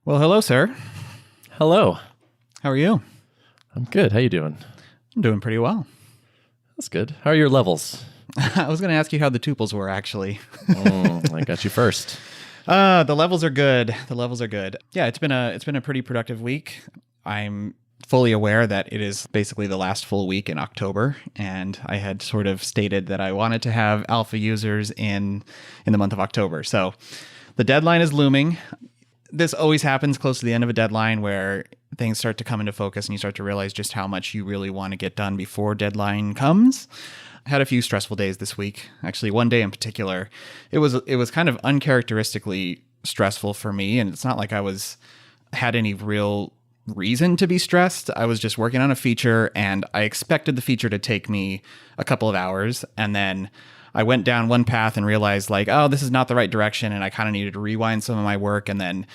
Well, hello, sir. Hello. How are you? I'm good. How you doing? I'm doing pretty well. That's good. How are your levels? I was going to ask you how the tuples were, actually. I got you first. The levels are good. The levels are good. Yeah, it's been a pretty productive week. I'm fully aware that it is basically the last full week in October, and I had sort of stated that I wanted to have alpha users in the month of October. So the deadline is looming. This always happens close to the end of a deadline where things start to come into focus and you start to realize just how much you really want to get done before deadline comes. I had a few stressful days this week. Actually, one day in particular, it was kind of uncharacteristically stressful for me, and it's not like had any real reason to be stressed. I was just working on a feature and I expected the feature to take me a couple of hours, and then I went down one path and realized like, oh, this is not the right direction, and I kind of needed to rewind some of my work and then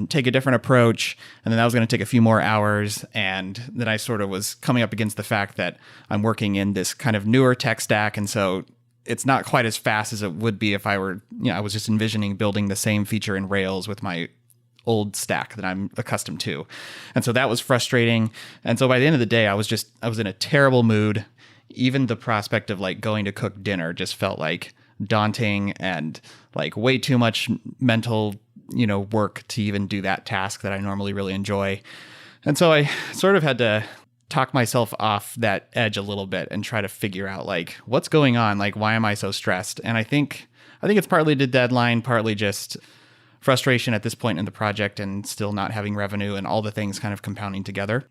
take a different approach. And then that was going to take a few more hours. And then I sort of was coming up against the fact that I'm working in this kind of newer tech stack. And so it's not quite as fast as it would be if I were, I was just envisioning building the same feature in Rails with my old stack that I'm accustomed to. And so that was frustrating. And so by the end of the day, I was in a terrible mood. Even the prospect of like going to cook dinner just felt like daunting and like way too much mental, work to even do that task that I normally really enjoy. And so I sort of had to talk myself off that edge a little bit and try to figure out like what's going on, like why am I so stressed? And I think it's partly the deadline, partly just frustration at this point in the project and still not having revenue and all the things kind of compounding together.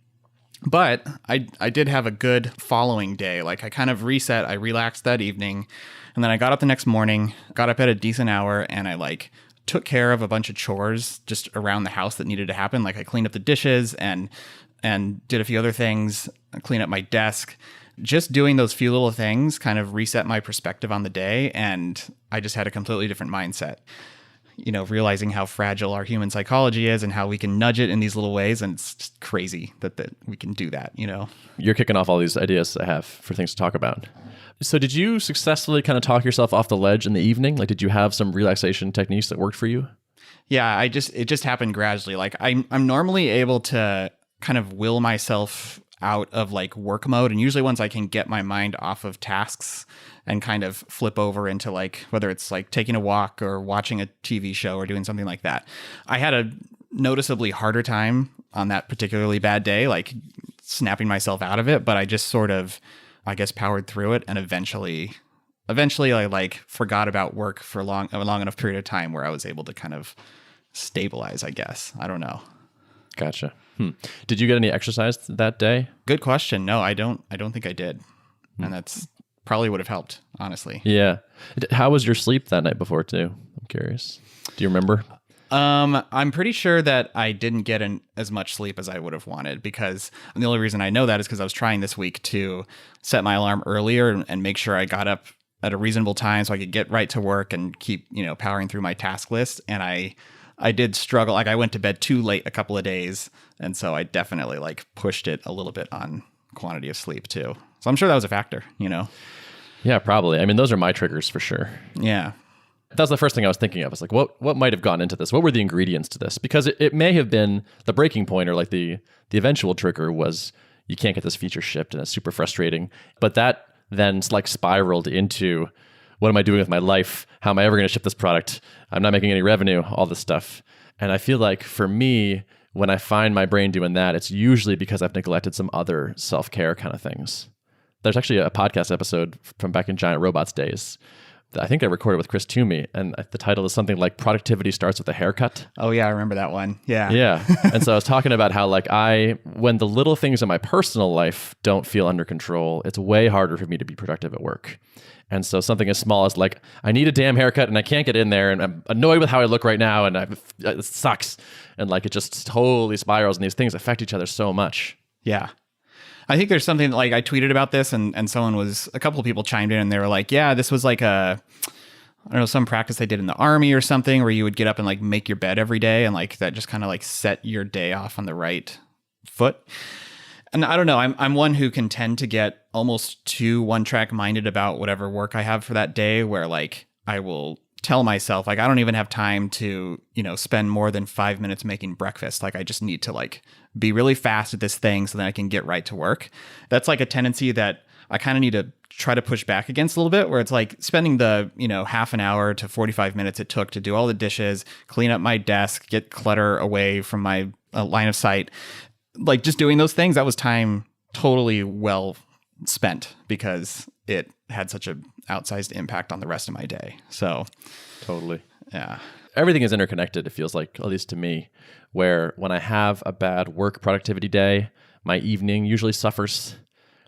But I did have a good following day. Like I kind of reset, I relaxed that evening, and then I got up the next morning, got up at a decent hour, and I like took care of a bunch of chores just around the house that needed to happen. Like I cleaned up the dishes and did a few other things, clean up my desk. Just doing those few little things kind of reset my perspective on the day, and I just had a completely different mindset. Realizing how fragile our human psychology is and how we can nudge it in these little ways. And it's just crazy that we can do that, You're kicking off all these ideas I have for things to talk about. So did you successfully kind of talk yourself off the ledge in the evening? Like, did you have some relaxation techniques that worked for you? Yeah, it just happened gradually. Like I'm normally able to kind of will myself out of like work mode. And usually once I can get my mind off of tasks and kind of flip over into like, whether it's like taking a walk or watching a TV show or doing something like that, I had a noticeably harder time on that particularly bad day, like snapping myself out of it. But I just sort of, I guess, powered through it. And eventually I like forgot about work for a long enough period of time where I was able to kind of stabilize, I guess. I don't know. Gotcha. Did you get any exercise that day? Good question. No, I don't think I did. And that's probably would have helped, honestly. Yeah. How was your sleep that night before too? I'm curious. Do you remember? I'm pretty sure that I didn't get as much sleep as I would have wanted, because the only reason I know that is because I was trying this week to set my alarm earlier and make sure I got up at a reasonable time so I could get right to work and keep, powering through my task list. And I did struggle. Like I went to bed too late a couple of days. And so I definitely like pushed it a little bit on quantity of sleep too. So I'm sure that was a factor, Yeah, probably. I mean, those are my triggers for sure. Yeah. That was the first thing I was thinking of. It's like, what might have gone into this? What were the ingredients to this? Because it may have been the breaking point, or like the eventual trigger was you can't get this feature shipped and it's super frustrating. But that then like spiraled into, what am I doing with my life? How am I ever going to ship this product? I'm not making any revenue, all this stuff. And I feel like for me, when I find my brain doing that, it's usually because I've neglected some other self-care kind of things. There's actually a podcast episode from back in Giant Robots days that I think I recorded with Chris Toomey, and the title is something like "Productivity Starts with a Haircut." Oh yeah, I remember that one. Yeah. Yeah. And so I was talking about how like when the little things in my personal life don't feel under control, it's way harder for me to be productive at work. And so something as small as like, I need a damn haircut and I can't get in there and I'm annoyed with how I look right now and it sucks. And like, it just totally spirals and these things affect each other so much. Yeah. I think there's something like I tweeted about this and a couple of people chimed in and they were like, yeah, this was like some practice they did in the army or something where you would get up and like make your bed every day. And like that just kind of like set your day off on the right foot. And I don't know, I'm one who can tend to get almost too one-track minded about whatever work I have for that day, where like I will tell myself, like, I don't even have time to, spend more than 5 minutes making breakfast. Like, I just need to like be really fast at this thing so that I can get right to work. That's like a tendency that I kind of need to try to push back against a little bit, where it's like spending the, half an hour to 45 minutes it took to do all the dishes, clean up my desk, get clutter away from my line of sight. Like, just doing those things, that was time totally well spent because it had such an outsized impact on the rest of my day. So totally. Yeah. Everything is interconnected, it feels like, at least to me, where when I have a bad work productivity day, my evening usually suffers.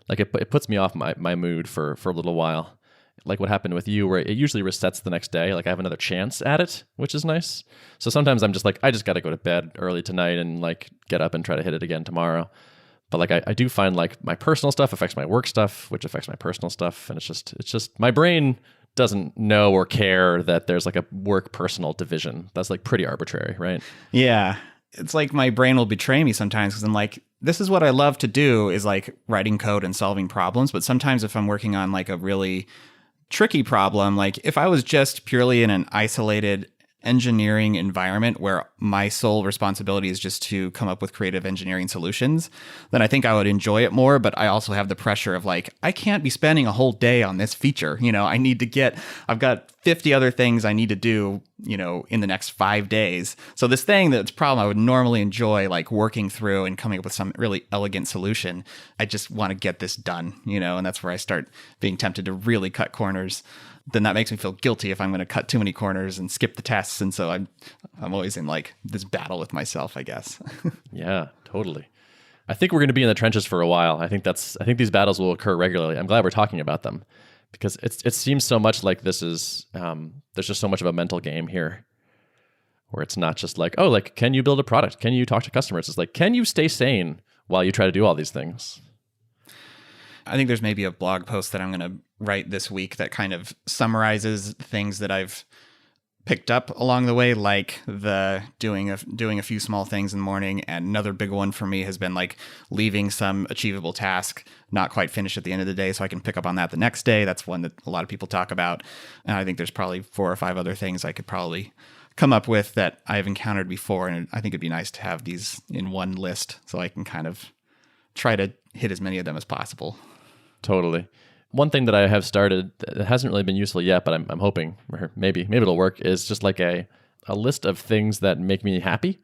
Like it puts me off my mood for a little while. Like what happened with you, where it usually resets the next day. Like I have another chance at it, which is nice. So sometimes I'm just like, I just got to go to bed early tonight and like get up and try to hit it again tomorrow. But like I do find like my personal stuff affects my work stuff, which affects my personal stuff. And it's just my brain doesn't know or care that there's like a work personal division. That's like pretty arbitrary, right? Yeah. It's like my brain will betray me sometimes because I'm like, this is what I love to do, is like writing code and solving problems. But sometimes if I'm working on like a really tricky problem, like if I was just purely in an isolated engineering environment where my sole responsibility is just to come up with creative engineering solutions, then I think I would enjoy it more. But I also have the pressure of like, I can't be spending a whole day on this feature. I've got 50 other things I need to do, in the next 5 days. So this thing that's a problem I would normally enjoy, like working through and coming up with some really elegant solution, I just want to get this done, and that's where I start being tempted to really cut corners. Then that makes me feel guilty if I'm going to cut too many corners and skip the tests. And so I'm always in like this battle with myself, I guess. Yeah, totally. I think we're going to be in the trenches for a while. I think these battles will occur regularly. I'm glad we're talking about them because it seems so much like this is, there's just so much of a mental game here where it's not just like, oh, like, can you build a product? Can you talk to customers? It's like, can you stay sane while you try to do all these things? I think there's maybe a blog post that I'm going to write this week that kind of summarizes things that I've picked up along the way, like the doing a few small things in the morning. And another big one for me has been like leaving some achievable task not quite finished at the end of the day so I can pick up on that the next day. That's one that a lot of people talk about. And I think there's probably 4 or 5 other things I could probably come up with that I've encountered before. And I think it'd be nice to have these in one list so I can kind of try to hit as many of them as possible. Totally. One thing that I have started that hasn't really been useful yet, but I'm hoping, or maybe it'll work, is just like a list of things that make me happy.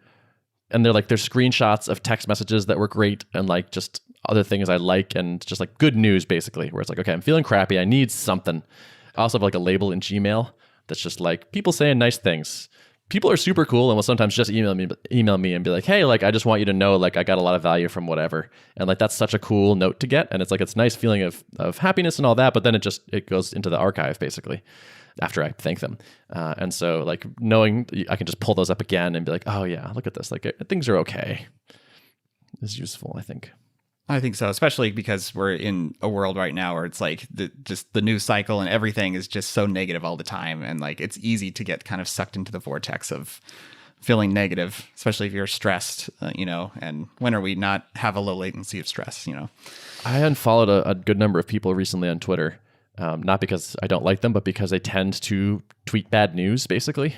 And they're screenshots of text messages that were great and like just other things I like and just like good news basically, where it's like, okay, I'm feeling crappy. I need something. I also have like a label in Gmail that's just like people saying nice things. People are super cool and will sometimes just email me and be like, hey, like, I just want you to know, like, I got a lot of value from whatever. And like, that's such a cool note to get. And it's like, it's a nice feeling of happiness and all that. But then it goes into the archive basically after I thank them. And so like knowing I can just pull those up again and be like, oh yeah, look at this. Like things are okay is useful, I think. I think so, especially because we're in a world right now where it's like just the news cycle and everything is just so negative all the time. And like, it's easy to get kind of sucked into the vortex of feeling negative, especially if you're stressed, and when are we not have a low latency of stress, I unfollowed a good number of people recently on Twitter, not because I don't like them, but because they tend to tweet bad news basically.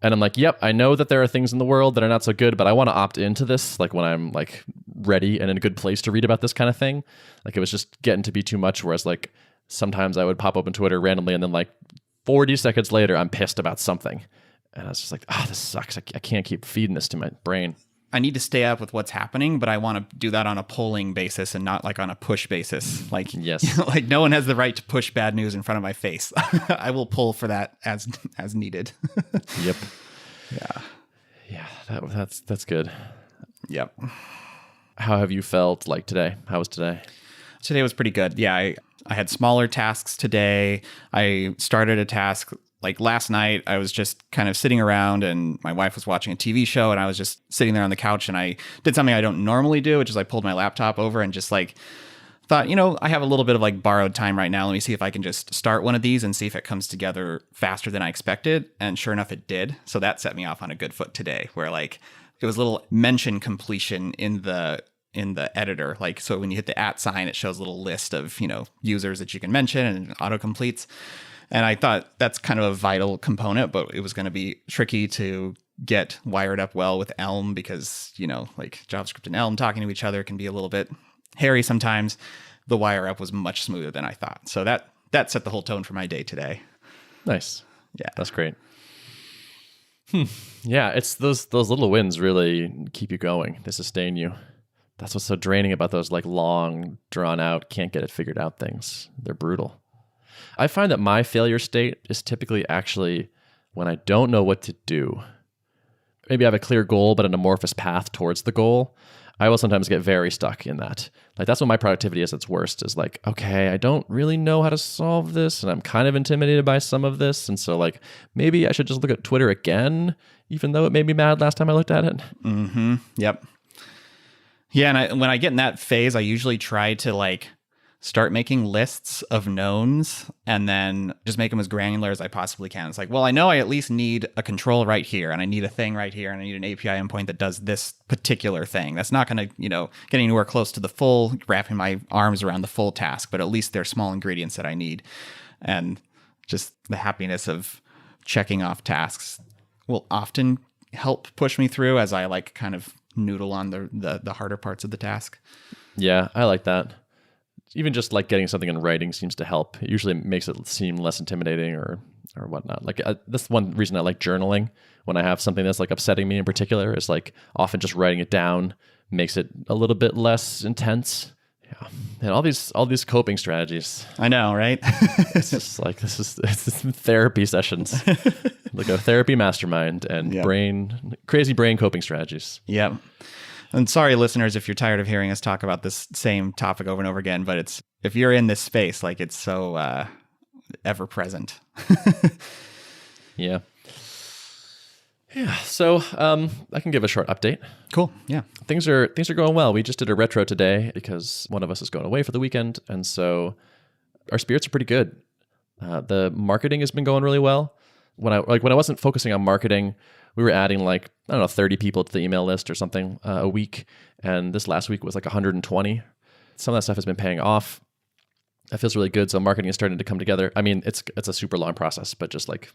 And I'm like, yep, I know that there are things in the world that are not so good, but I want to opt into this. Like when I'm like ready and in a good place to read about this kind of thing. Like it was just getting to be too much. Whereas like sometimes I would pop open Twitter randomly and then like 40 seconds later, I'm pissed about something. And I was just like, this sucks. I can't keep feeding this to my brain. I need to stay up with what's happening, but I want to do that on a polling basis and not like on a push basis. Like, yes, like no one has the right to push bad news in front of my face. I will pull for that as needed. Yep. Yeah. That's good. Yep. How have you felt like today? How was today? Today was pretty good. Yeah. I had smaller tasks today. I started a task like last night. I was just kind of sitting around and my wife was watching a TV show and I was just sitting there on the couch and I did something I don't normally do, which is I pulled my laptop over and just like thought, I have a little bit of like borrowed time right now. Let me see if I can just start one of these and see if it comes together faster than I expected. And sure enough, it did. So that set me off on a good foot today, where like it was a little mention completion in the editor. Like, so when you hit the @ sign, it shows a little list of, users that you can mention and it auto completes. And I thought that's kind of a vital component, but it was going to be tricky to get wired up well with Elm because, like JavaScript and Elm talking to each other can be a little bit hairy sometimes. The wire up was much smoother than I thought. So that set the whole tone for my day today. Nice. Yeah. That's great. Yeah, it's those little wins really keep you going. They sustain you. That's what's so draining about those like long, drawn out, can't get it figured out things. They're brutal. I find that my failure state is typically actually when I don't know what to do. Maybe I have a clear goal, but an amorphous path towards the goal. I will sometimes get very stuck in that. Like that's when my productivity is at its worst, is like, okay, I don't really know how to solve this and I'm kind of intimidated by some of this. And so like, maybe I should just look at Twitter again, even though it made me mad last time I looked at it. Mm-hmm. Yep. Yeah. And when I get in that phase, I usually try to like start making lists of knowns and then just make them as granular as I possibly can. It's like, well, I know I at least need a control right here and I need a thing right here and I need an API endpoint that does this particular thing. That's not going to, get anywhere close to the full, wrapping my arms around the full task, but at least they're small ingredients that I need. And just the happiness of checking off tasks will often help push me through as I like kind of noodle on the harder parts of the task. Yeah, I like that. Even just like getting something in writing seems to help. It usually makes it seem less intimidating or whatnot. Like that's one reason I like journaling when I have something that's like upsetting me in particular, is like often just writing it down makes it a little bit less intense. Yeah. And all these coping strategies. I know, right? It's just like, it's therapy sessions, like a therapy mastermind and crazy brain coping strategies. Yep. And sorry, listeners, if you're tired of hearing us talk about this same topic over and over again, but if you're in this space, like it's so ever present. Yeah. Yeah. So I can give a short update. Cool. Yeah. Things are going well. We just did a retro today because one of us is going away for the weekend, and so our spirits are pretty good. The marketing has been going really well. When I wasn't focusing on marketing, we were adding 30 people to the email list or something a week. And this last week was like 120. Some of that stuff has been paying off. That feels really good. So marketing is starting to come together. I mean, it's a super long process, but just like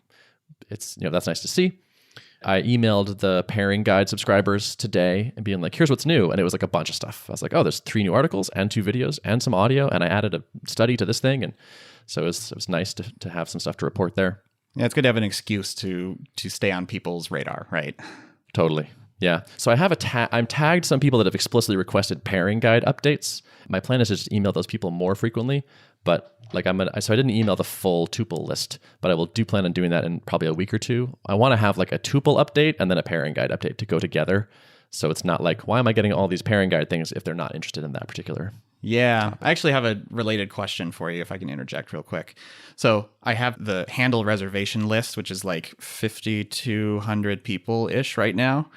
it's, that's nice to see. I emailed the pairing guide subscribers today and being like, here's what's new. And it was like a bunch of stuff. I was like, oh, there's 3 new articles and 2 videos and some audio. And I added a study to this thing. And so it was nice to have some stuff to report there. Yeah, it's good to have an excuse to stay on people's radar, right? Totally. Yeah. So I have I'm tagged some people that have explicitly requested pairing guide updates. My plan is to just email those people more frequently, but so I didn't email the full tuple list, but I do plan on doing that in probably a week or 2. I want to have like a tuple update and then a pairing guide update to go together. So it's not like, why am I getting all these pairing guide things if they're not interested in that particular? Yeah, I actually have a related question for you if I can interject real quick. So I have the handle reservation list, which is like 5,200 people-ish right now.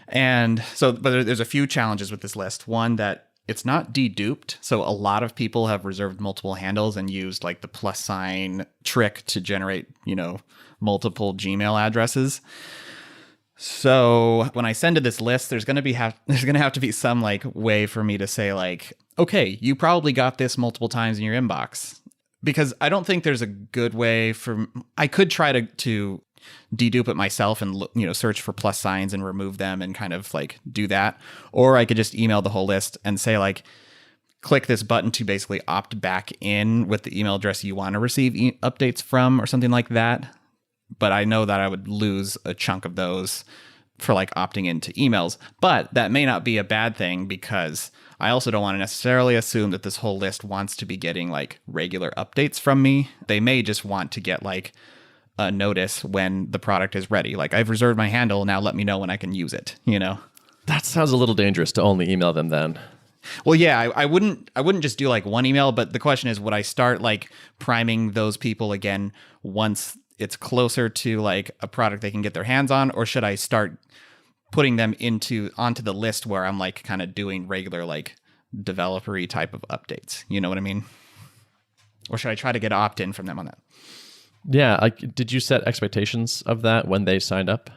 And so, but there's a few challenges with this list. One, that it's not deduped. So a lot of people have reserved multiple handles and used like the + trick to generate, multiple Gmail addresses. So when I send to this list, there's going to have to be some like way for me to say like, okay, you probably got this multiple times in your inbox, because I don't think there's a good way I could try to dedupe it myself and search for + and remove them and kind of like do that. Or I could just email the whole list and say like, click this button to basically opt back in with the email address you want to receive updates from or something like that. But I know that I would lose a chunk of those for like opting into emails. But that may not be a bad thing, because I also don't want to necessarily assume that this whole list wants to be getting like regular updates from me. They may just want to get like a notice when the product is ready. Like, I've reserved my handle, now let me know when I can use it, That sounds a little dangerous to only email them then. Well, yeah, I wouldn't just do like one email, but the question is, would I start like priming those people again once it's closer to like a product they can get their hands on, or should I start putting them onto the list where I'm like kind of doing regular like developer-y type of updates? You know what I mean? Or should I try to get opt-in from them on that? Yeah, like, did you set expectations of that when they signed up?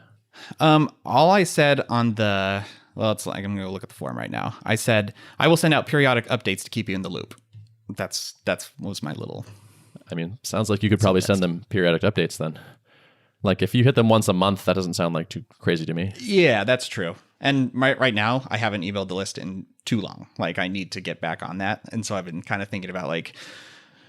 All I said on it's like, I'm going to look at the form right now. I said, I will send out periodic updates to keep you in the loop. That was my little I mean, sounds like you could probably send them periodic updates then. Like if you hit them once a month, that doesn't sound like too crazy to me. Yeah, that's true. And right now, I haven't emailed the list in too long. Like I need to get back on that. And so I've been kind of thinking about like,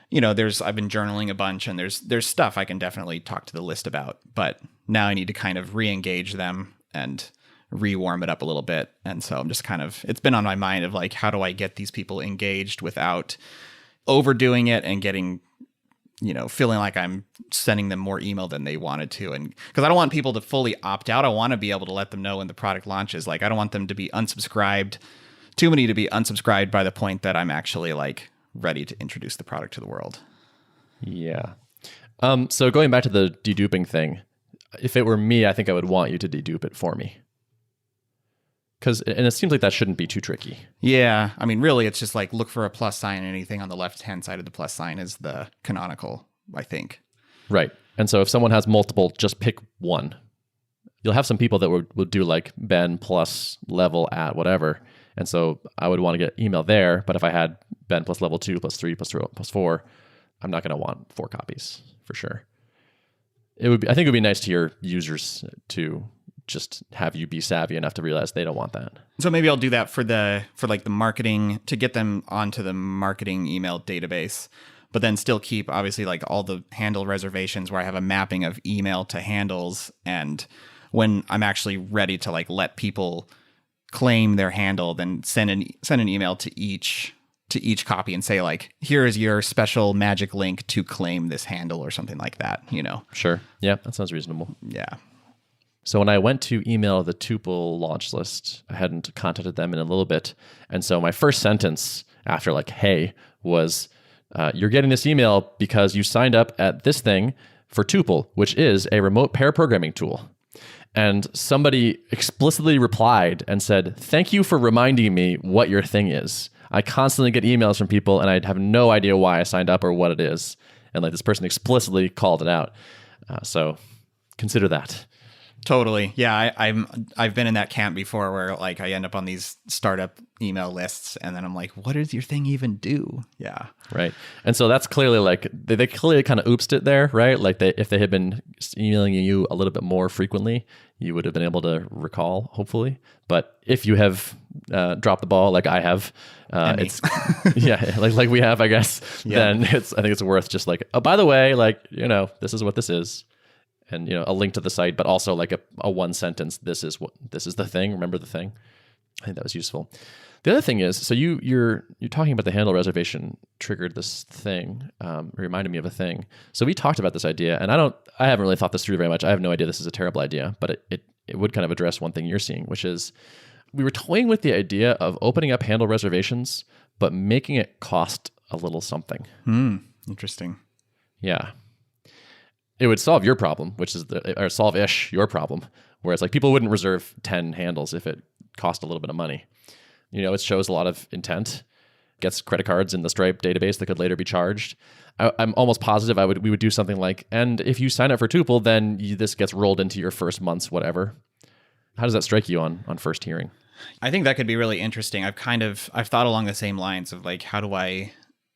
I've been journaling a bunch and there's stuff I can definitely talk to the list about. But now I need to kind of re-engage them and re-warm it up a little bit. And so I'm just it's been on my mind of like, how do I get these people engaged without overdoing it and getting, feeling like I'm sending them more email than they wanted to. And because I don't want people to fully opt out. I want to be able to let them know when the product launches. Like I don't want them to be unsubscribed, too many to be unsubscribed by the point that I'm actually like ready to introduce the product to the world. Yeah. So going back to the deduping thing, if it were me, I think I would want you to dedupe it for me. And it seems like that shouldn't be too tricky. Yeah. I mean, really, it's just like look for a plus sign, and anything on the left-hand side of the plus sign is the canonical, I think. Right. And so if someone has multiple, just pick one. You'll have some people that would do like Ben plus level at whatever. And so I would want to get email there. But if I had Ben plus level 2 plus 3 plus 4, I'm not going to want 4 copies for sure. I think it would be nice to your users to just have you be savvy enough to realize they don't want that. So maybe I'll do that for the marketing, to get them onto the marketing email database, but then still keep obviously like all the handle reservations where I have a mapping of email to handles. And when I'm actually ready to like let people claim their handle, then send an email to each copy and say like, here is your special magic link to claim this handle or something like that, Sure. Yeah, that sounds reasonable. Yeah. So when I went to email the Tuple launch list, I hadn't contacted them in a little bit. And so my first sentence after like, hey, was, you're getting this email because you signed up at this thing for Tuple, which is a remote pair programming tool. And somebody explicitly replied and said, thank you for reminding me what your thing is. I constantly get emails from people and I have no idea why I signed up or what it is. And like this person explicitly called it out. So consider that. Totally. Yeah, I've been in that camp before where like I end up on these startup email lists and then I'm like, what does your thing even do? Yeah. Right. And so that's clearly like they clearly kind of oopsed it there, right? Like if they had been emailing you a little bit more frequently, you would have been able to recall, hopefully. But if you have dropped the ball like I have, it's yeah, like we have, I guess, then I think it's worth just like, oh, by the way, like, this is what this is. And a link to the site, but also like a one sentence. This is the thing. Remember the thing. I think that was useful. The other thing is, so you're talking about the handle reservation triggered this thing. Reminded me of a thing. So we talked about this idea, and I haven't really thought this through very much. I have no idea this is a terrible idea, but it would kind of address one thing you're seeing, which is we were toying with the idea of opening up handle reservations, but making it cost a little something. Interesting. Yeah. It would solve your problem, which is or solve-ish your problem. Whereas like people wouldn't reserve 10 handles if it cost a little bit of money. It shows a lot of intent, gets credit cards in the Stripe database that could later be charged. I'm almost positive we would do something like, and if you sign up for Tuple, then this gets rolled into your first month's whatever. How does that strike you on first hearing? I think that could be really interesting. I've thought along the same lines of like,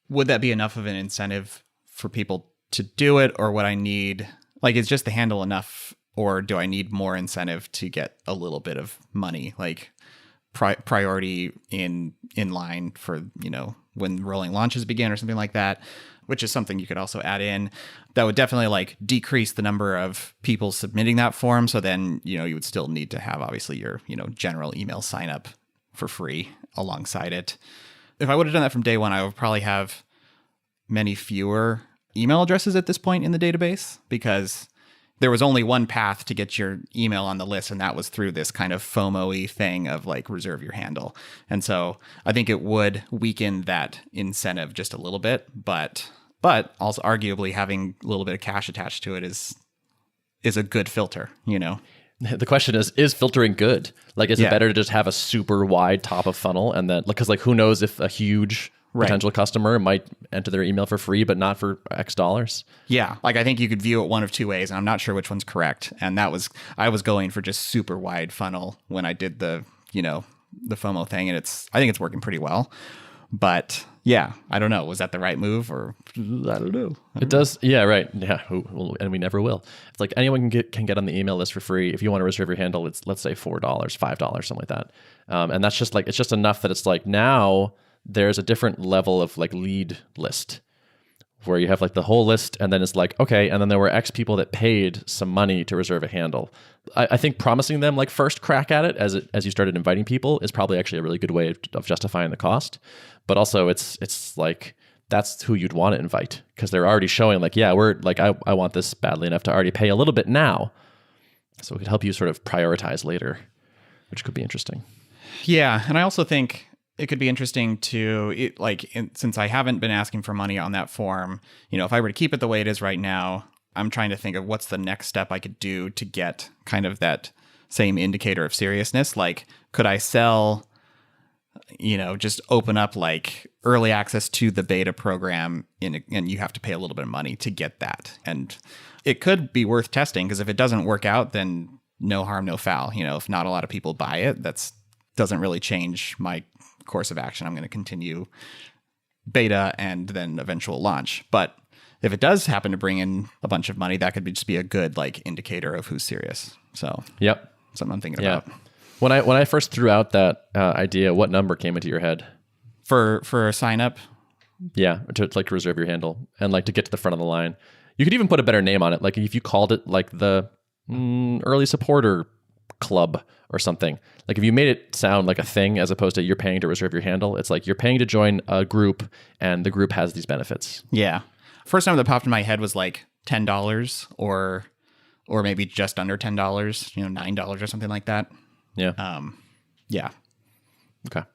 would that be enough of an incentive for people to do it, or what I need, like, is just the handle enough, or do I need more incentive to get a little bit of money, like priority in line for, when rolling launches begin or something like that, which is something you could also add in. That would definitely like decrease the number of people submitting that form. So then, you would still need to have obviously your, general email sign up for free alongside it. If I would have done that from day one, I would probably have many fewer email addresses at this point in the database, because there was only one path to get your email on the list, and that was through this kind of FOMO-y thing of like reserve your handle. And so I think it would weaken that incentive just a little bit, but also arguably having a little bit of cash attached to it is a good filter, The question is filtering good? Like, is it better to just have a super wide top of funnel, and then, because like who knows if a huge potential customer might enter their email for free, but not for X dollars. Yeah. Like I think you could view it one of two ways, and I'm not sure which one's correct. And I was going for just super wide funnel when I did the FOMO thing, and I think it's working pretty well. But Yeah, I don't know. Was that the right move, or I don't know. It does. Yeah, right. Yeah, and we never will. It's like anyone can get on the email list for free. If you want to reserve your handle, it's let's say $4, $5, something like that. And that's just like, it's just enough that it's like now there's a different level of like lead list where you have like the whole list, and then it's like, okay, and then there were X people that paid some money to reserve a handle. I think promising them like first crack at it as you started inviting people is probably actually a really good way of justifying the cost. But also it's like, that's who you'd want to invite, because they're already showing like, yeah, we're like, I want this badly enough to already pay a little bit now. So it could help you sort of prioritize later, which could be interesting. Yeah. And I also think it could be interesting to, since I haven't been asking for money on that form, if I were to keep it the way it is right now, I'm trying to think of what's the next step I could do to get kind of that same indicator of seriousness. Like, could I sell, just open up like early access to the beta program and you have to pay a little bit of money to get that. And it could be worth testing, because if it doesn't work out, then no harm, no foul. If not a lot of people buy it, doesn't really change my course of action. I'm going to continue beta and then eventual launch. But if it does happen to bring in a bunch of money, that could just be a good like indicator of who's serious. So yep, something I'm thinking about. When I first threw out that idea, what number came into your head for a sign up? Yeah, to reserve your handle and like to get to the front of the line. You could even put a better name on it. Like if you called it like the early supporter club or something. Like if you made it sound like a thing as opposed to you're paying to reserve your handle, it's like you're paying to join a group and the group has these benefits. Yeah. First time that popped in my head was like $10 or maybe just under $10, $9 or something like that. Yeah. Yeah. Okay.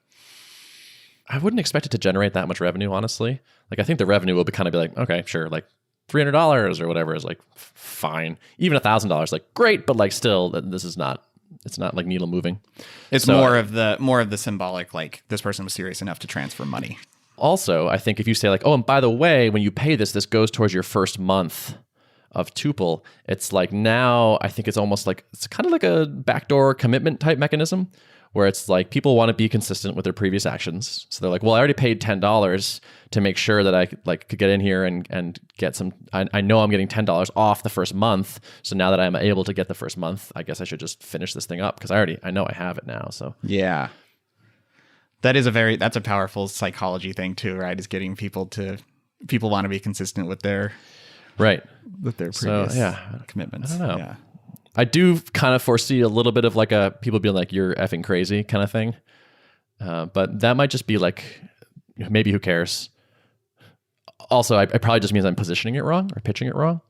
I wouldn't expect it to generate that much revenue, honestly. Like I think the revenue will be like, okay, sure, like $300 or whatever is like fine. Even $1,000, like great, but like still, this is not. It's not like needle moving. It's more of the symbolic, like this person was serious enough to transfer money. Also, I think if you say like, oh, and by the way, when you pay this goes towards your first month of Tuple. It's like now I think it's almost like it's kind of like a backdoor commitment type mechanism where it's like people want to be consistent with their previous actions. So they're like, well, I already paid $10 to make sure that I could get in here and get some, I know I'm getting $10 off the first month. So now that I'm able to get the first month, I guess I should just finish this thing up because I know I have it now. So yeah, that's a powerful psychology thing too, right? Is getting people want to be consistent with their previous commitments. I don't know. Yeah. I do kind of foresee a little bit of like people being like, you're effing crazy kind of thing. But that might just be like, maybe who cares? Also, it probably just means I'm positioning it wrong or pitching it wrong.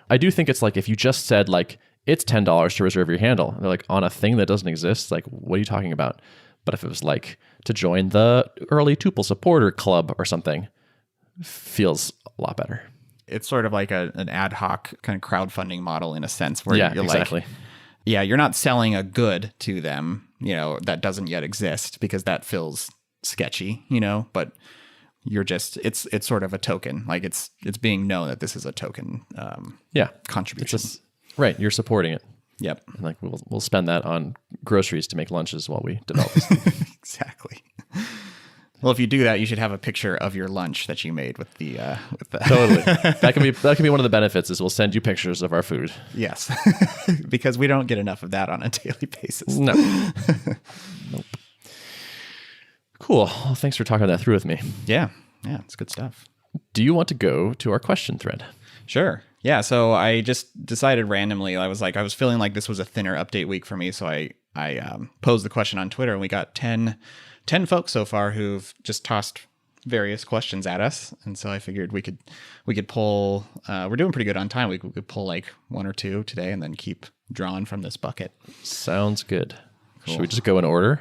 I do think it's like, if you just said like, it's $10 to reserve your handle, and they're like, on a thing that doesn't exist, like, what are you talking about? But if it was like to join the early Tuple supporter club or something, feels a lot better. It's sort of like an ad hoc kind of crowdfunding model in a sense where you're exactly. like, you're not selling a good to them, that doesn't yet exist because that feels sketchy, but you're just, it's sort of a token. Like it's being known that this is a token contribution. Right. You're supporting it. Yep. And like we'll spend that on groceries to make lunches while we develop this thing. Exactly. Well, if you do that, you should have a picture of your lunch that you made with the Totally. That can be one of the benefits is we'll send you pictures of our food. Yes. Because we don't get enough of that on a daily basis. No. Nope. Cool. Well, thanks for talking that through with me. Yeah. Yeah, it's good stuff. Do you want to go to our question thread? Sure. Yeah, so I just decided randomly, I was feeling like this was a thinner update week for me, so I posed the question on Twitter, and we got 10 folks so far who've just tossed various questions at us. And so I figured we could pull, we're doing pretty good on time. We could pull like one or two today and then keep drawing from this bucket. Sounds good. Cool. Should we just go in order?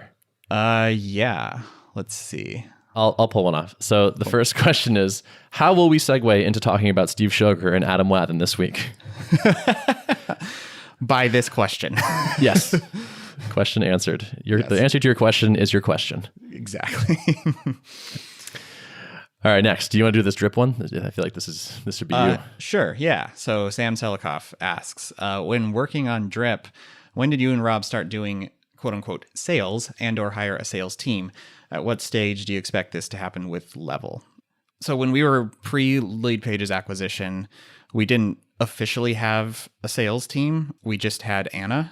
Yeah. Let's see. I'll pull one off. So the first question is, how will we segue into talking about Steve Shoger and Adam Wathan this week? By this question. Yes. Question answered. Yes. The answer to your question is your question. Exactly. All right, next. Do you want to do this drip one? I feel like this should be you. Sure, yeah. So Sam Selikoff asks, when working on drip, when did you and Rob start doing quote unquote sales and or hire a sales team, at what stage do you expect this to happen with Level? So when we were pre-Lead Pages acquisition, we didn't officially have a sales team. We just had Anna,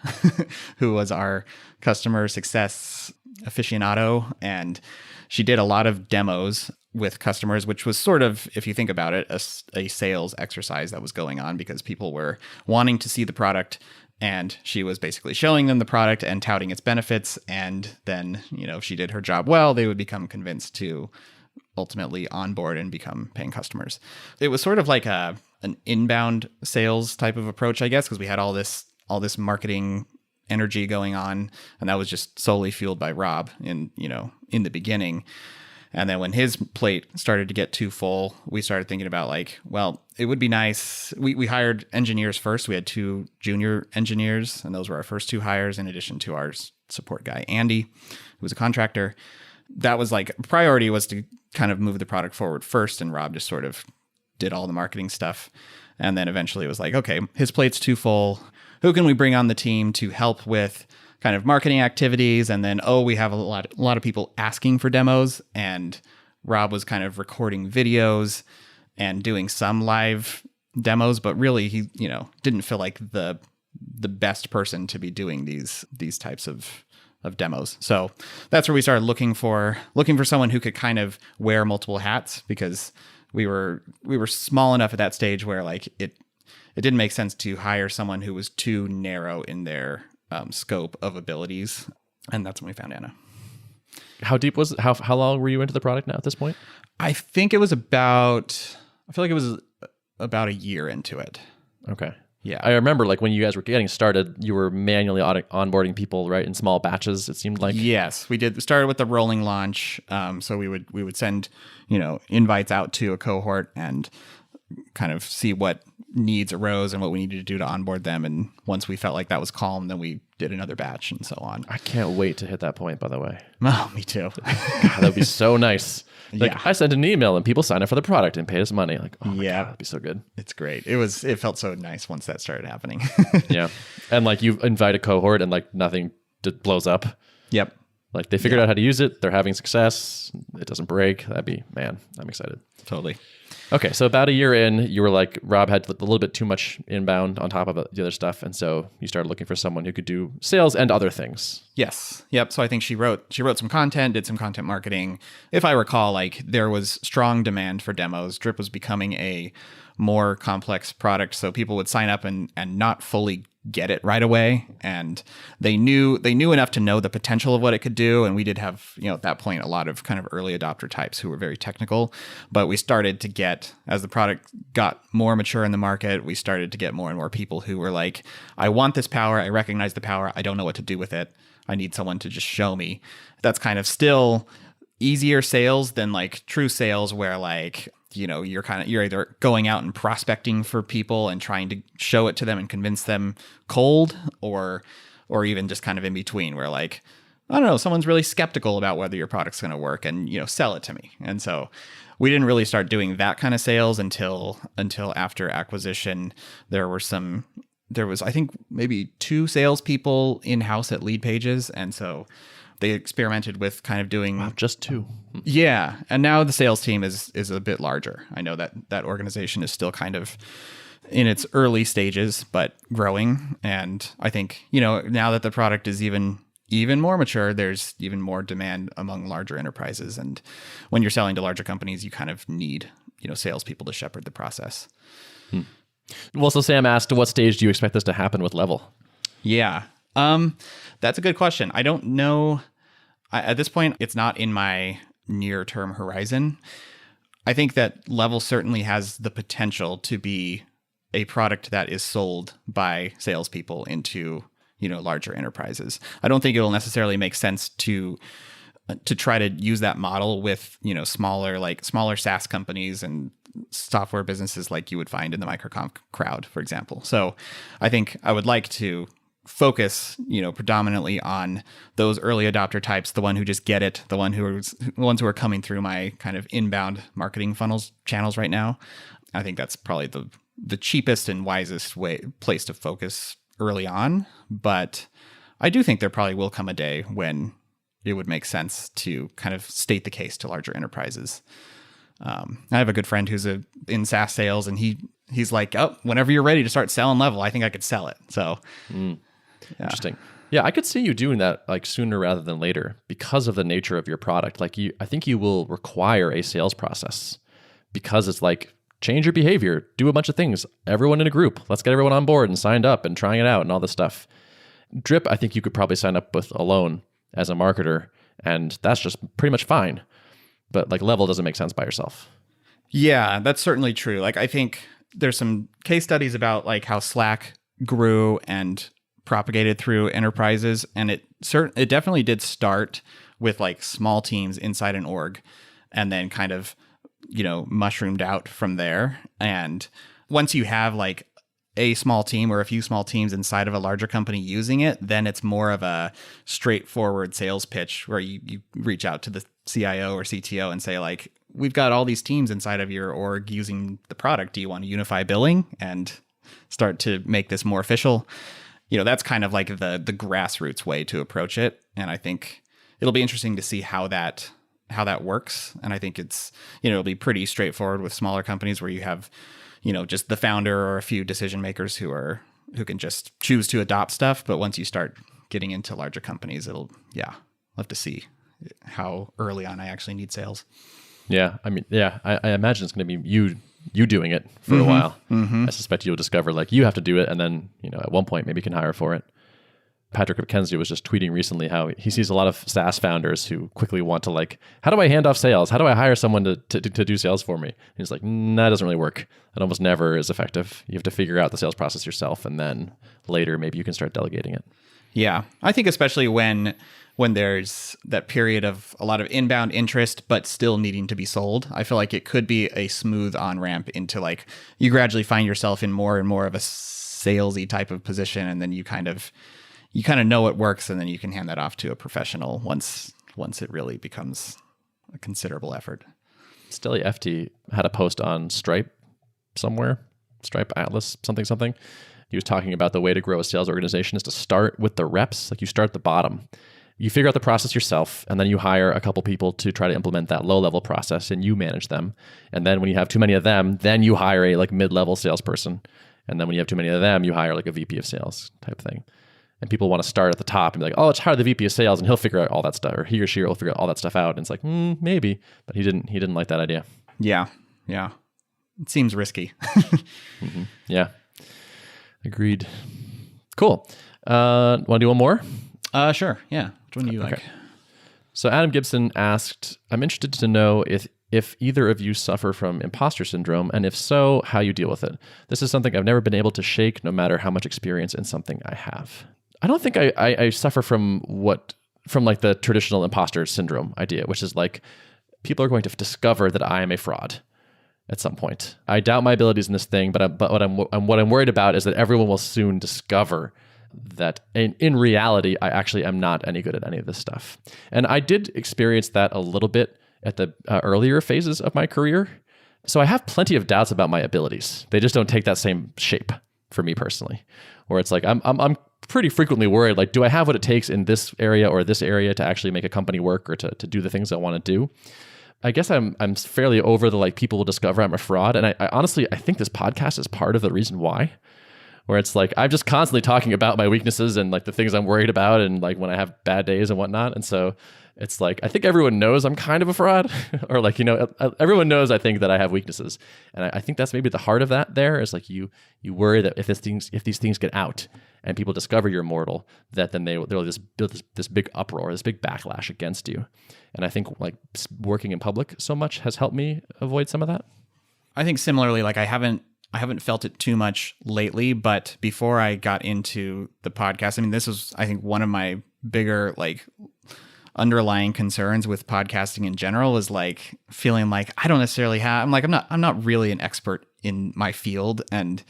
who was our customer success aficionado, and she did a lot of demos with customers, which was sort of, if you think about it, a sales exercise that was going on because people were wanting to see the product, and she was basically showing them the product and touting its benefits. And then, if she did her job well, they would become convinced to ultimately onboard and become paying customers. It was sort of like an inbound sales type of approach, I guess, because we had all this marketing energy going on, and that was just solely fueled by Rob in the beginning. And then when his plate started to get too full, we started thinking about it would be nice. We hired engineers first. We had 2 junior engineers, and those were our first 2 hires, in addition to our support guy, Andy, who was a contractor. That was priority was to kind of move the product forward first, and Rob just sort of did all the marketing stuff. And then eventually it was okay, his plate's too full. Who can we bring on the team to help with kind of marketing activities? And then, we have a lot of people asking for demos, and Rob was kind of recording videos and doing some live demos, but really he, didn't feel like the best person to be doing these types of demos. So that's where we started looking for someone who could kind of wear multiple hats, because we were small enough at that stage where it didn't make sense to hire someone who was too narrow in their scope of abilities. And that's when we found Anna. How deep was it? How long were you into the product now at this point? I feel like it was about a year into it. Okay. Yeah. I remember when you guys were getting started, you were manually onboarding people, right, in small batches, it seemed like. Yes, we did. We started with the rolling launch. So we would send, invites out to a cohort and kind of see what needs arose and what we needed to do to onboard them. And once we felt like that was calm, then we did another batch and so on. I can't wait to hit that point, by the way. Oh, me too. God, that'd be so nice. Yeah. I sent an email and people sign up for the product and pay us money. Oh my yeah, God, that'd be so good. It's great. It felt so nice once that started happening. Yeah. And you invite a cohort and nothing blows up. Yep. They figured out how to use it. They're having success. It doesn't break. I'm excited. Totally. Okay, so about a year in, you were Rob had a little bit too much inbound on top of the other stuff, and so you started looking for someone who could do sales and other things. Yes. Yep. So I think she wrote some content, did some content marketing. If I recall, there was strong demand for demos. Drip was becoming a more complex product, so people would sign up and not fully get it right away, and they knew enough to know the potential of what it could do. And we did have, at that point, a lot of kind of early adopter types who were very technical, but we started to get, as the product got more mature in the market, we started to get more and more people who were I want this power, I recognize the power, I don't know what to do with it, I need someone to just show me. That's kind of still easier sales than true sales, where you're either going out and prospecting for people and trying to show it to them and convince them cold, or even just kind of in between, where I don't know, someone's really skeptical about whether your product's going to work, and sell it to me. And so we didn't really start doing that kind of sales until after acquisition. There was I think maybe 2 salespeople in-house at Lead Pages, and so they experimented with kind of doing just 2. Yeah. And now the sales team is a bit larger. I know that organization is still kind of in its early stages, but growing. And I think, now that the product is even more mature, there's even more demand among larger enterprises. And when you're selling to larger companies, you kind of need, salespeople to shepherd the process. Well, so Sam asked, what stage do you expect this to happen with Level? Yeah. That's a good question. I don't know. At this point, it's not in my near-term horizon. I think that Level certainly has the potential to be a product that is sold by salespeople into, larger enterprises. I don't think it will necessarily make sense to try to use that model with, smaller SaaS companies and software businesses like you would find in the microconf crowd, for example. So I think I would like to focus, predominantly on those early adopter types, the one who just get it, the ones who are coming through my kind of inbound marketing channels right now. I think that's probably the cheapest and wisest place to focus early on. But I do think there probably will come a day when it would make sense to kind of state the case to larger enterprises. I have a good friend who's in SaaS sales, and he's like, oh, whenever you're ready to start selling level, I think I could sell it. So Interesting. Yeah, I could see you doing that like sooner rather than later because of the nature of your product. Like I think you will require a sales process because it's like change your behavior, do a bunch of things, everyone in a group, let's get everyone on board and signed up and trying it out and all this stuff. Drip, I think you could probably sign up with alone as a marketer, and that's just pretty much fine. But like level doesn't make sense by yourself. Yeah, that's certainly true. Like I think there's some case studies about like how Slack grew and propagated through enterprises, and it definitely did start with like small teams inside an org, and then kind of, you know, mushroomed out from there. And once you have like a small team or a few small teams inside of a larger company using it, then it's more of a straightforward sales pitch where you reach out to the CIO or CTO and say like, we've got all these teams inside of your org using the product. Do you want to unify billing and start to make this more official? You know, that's kind of like the grassroots way to approach it. And I think it'll be interesting to see how that works. And I think it's, you know, it'll be pretty straightforward with smaller companies where you have, you know, just the founder or a few decision makers who can just choose to adopt stuff. But once you start getting into larger companies, we'll have to see how early on I actually need sales. Yeah. I mean, yeah, I imagine it's going to be you doing it for a while. I suspect you'll discover like you have to do it. And then, you know, at one point maybe you can hire for it. Patrick McKenzie was just tweeting recently how he sees a lot of SaaS founders who quickly want to like, how do I hand off sales? How do I hire someone to do sales for me? And he's like, that doesn't really work. That almost never is effective. You have to figure out the sales process yourself, and then later maybe you can start delegating it. Yeah. I think especially when there's that period of a lot of inbound interest, but still needing to be sold, I feel like it could be a smooth on-ramp into like, you gradually find yourself in more and more of a salesy type of position. And then you kind of know what works, and then you can hand that off to a professional once it really becomes a considerable effort. Stilly FT had a post on Stripe somewhere, Stripe Atlas, something. He was talking about the way to grow a sales organization is to start with the reps. Like you start at the bottom. You figure out the process yourself, and then you hire a couple people to try to implement that low-level process, and you manage them. And then when you have too many of them, then you hire a like mid-level salesperson. And then when you have too many of them, you hire like a VP of sales type thing. And people want to start at the top and be like, oh, let's hire the VP of sales and he'll figure out all that stuff, or he or she will figure out all that stuff out. And it's like, maybe, but he didn't like that idea. Yeah. It seems risky. Yeah. Agreed. Cool. Want to do one more? Sure. Yeah. Which one do you like? So Adam Gibson asked, I'm interested to know if either of you suffer from imposter syndrome, and if so, how you deal with it. This is something I've never been able to shake, no matter how much experience in something I have. I don't think I suffer from like the traditional imposter syndrome idea, which is like people are going to discover that I am a fraud at some point. I doubt my abilities in this thing, but what I'm worried about is that everyone will soon discover that in reality, I actually am not any good at any of this stuff. And I did experience that a little bit at the earlier phases of my career. So I have plenty of doubts about my abilities. They just don't take that same shape for me personally, where it's like, I'm pretty frequently worried, like, do I have what it takes in this area or this area to actually make a company work or to do the things I want to do? I guess I'm fairly over the, like, people will discover I'm a fraud. And I honestly, I think this podcast is part of the reason why, where it's like, I'm just constantly talking about my weaknesses and like the things I'm worried about and like when I have bad days and whatnot. And so it's like, I think everyone knows I'm kind of a fraud or like, you know, everyone knows I think that I have weaknesses. And I think that's maybe the heart of that there is like, you worry that if these things get out and people discover you're mortal, that then they'll just build this big uproar, this big backlash against you. And I think like working in public so much has helped me avoid some of that. I think similarly, like I haven't felt it too much lately, but before I got into the podcast, I mean, this was, I think, one of my bigger like underlying concerns with podcasting in general was like feeling like I don't necessarily have, I'm not really an expert in my field. And,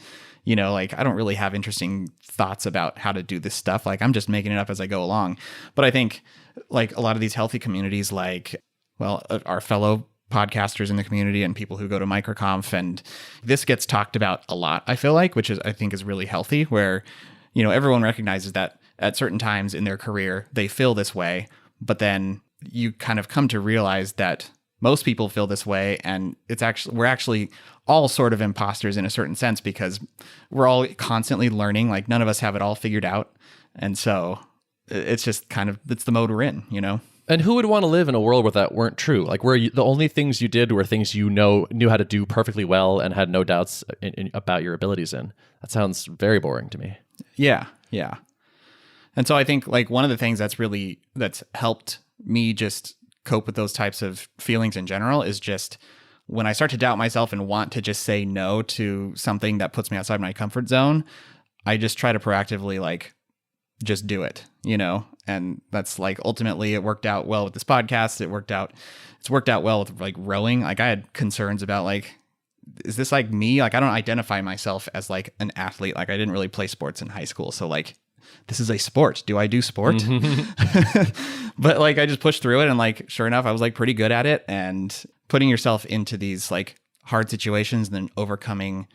you know, like I don't really have interesting thoughts about how to do this stuff. Like I'm just making it up as I go along. But I think like a lot of these healthy communities, like, well, our fellow podcasters in the community and people who go to MicroConf, and this gets talked about a lot, I feel like, which is, I think is really healthy, where, you know, everyone recognizes that at certain times in their career, they feel this way, but then you kind of come to realize that most people feel this way, and we're actually all sort of imposters in a certain sense, because we're all constantly learning. Like, none of us have it all figured out. And so it's just it's the mode we're in, you know? And who would want to live in a world where that weren't true? Like, where the only things you did were things you knew how to do perfectly well and had no doubts about your abilities in. That sounds very boring to me. Yeah. Yeah. And so I think like one of the things that's helped me just cope with those types of feelings in general is just when I start to doubt myself and want to just say no to something that puts me outside my comfort zone, I just try to proactively like just do it, you know? And that's like ultimately it worked out well with this podcast. It's worked out well with like rowing. Like, I had concerns about like, is this like me? Like, I don't identify myself as like an athlete. Like, I didn't really play sports in high school. So like, this is a sport. Do I do sport? But like, I just pushed through it, and like, sure enough, I was like pretty good at it. And putting yourself into these like hard situations and then overcoming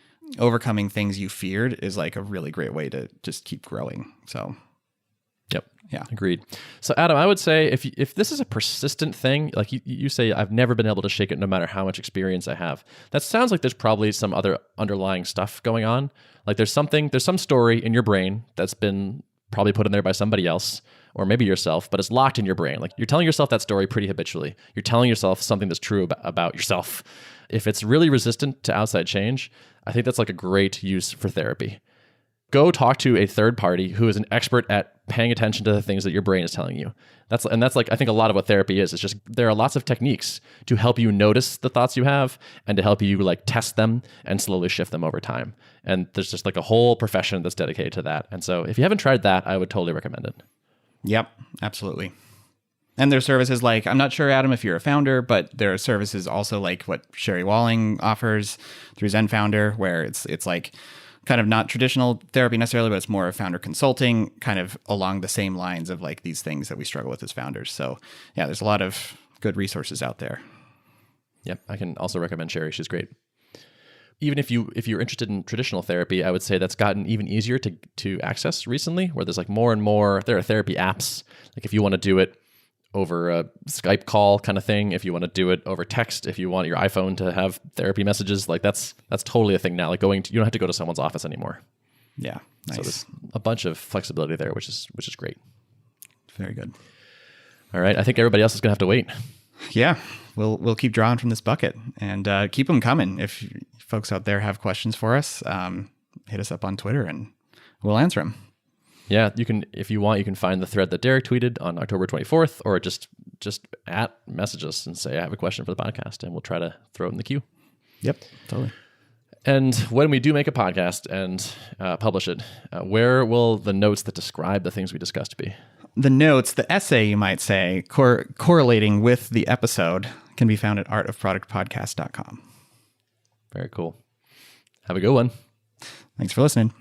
things you feared is like a really great way to just keep growing. So yep. Yeah. Agreed. So Adam, I would say if this is a persistent thing, like you say, I've never been able to shake it no matter how much experience I have. That sounds like there's probably some other underlying stuff going on. Like there's some story in your brain that's been probably put in there by somebody else, or maybe yourself, but it's locked in your brain. Like, you're telling yourself that story pretty habitually. You're telling yourself something that's true about yourself. If it's really resistant to outside change, I think that's like a great use for therapy. Go talk to a third party who is an expert at paying attention to the things that your brain is telling you. That's like, I think a lot of what therapy is. It's just, there are lots of techniques to help you notice the thoughts you have and to help you like test them and slowly shift them over time. And there's just like a whole profession that's dedicated to that. And so if you haven't tried that, I would totally recommend it. Yep, absolutely. And there's services like, I'm not sure, Adam, if you're a founder, but there are services also like what Sherry Walling offers through Zen Founder, where it's like kind of not traditional therapy necessarily, but it's more of founder consulting, kind of along the same lines of like these things that we struggle with as founders. So yeah, there's a lot of good resources out there. Yep, I can also recommend Sherry. She's great. Even if you're interested in traditional therapy, I would say that's gotten even easier to access recently, where there's like more and more, there are therapy apps. Like if you want to do it over a Skype call kind of thing, if you want to do it over text, if you want your iPhone to have therapy messages, like that's totally a thing now. Like you don't have to go to someone's office anymore. Yeah, nice. So there's a bunch of flexibility there, which is great. Very good. All right, I think everybody else is gonna have to wait. Yeah, we'll keep drawing from this bucket and keep them coming. If folks out there have questions for us, hit us up on Twitter and we'll answer them. Yeah, you can, if you want, you can find the thread that Derrick tweeted on October 24th, or just message us and say, I have a question for the podcast, and we'll try to throw it in the queue. Yep, totally. And when we do make a podcast and publish it, where will the notes that describe the things we discussed be? The notes, the essay, you might say, correlating with the episode, can be found at artofproductpodcast.com. Very cool. Have a good one. Thanks for listening.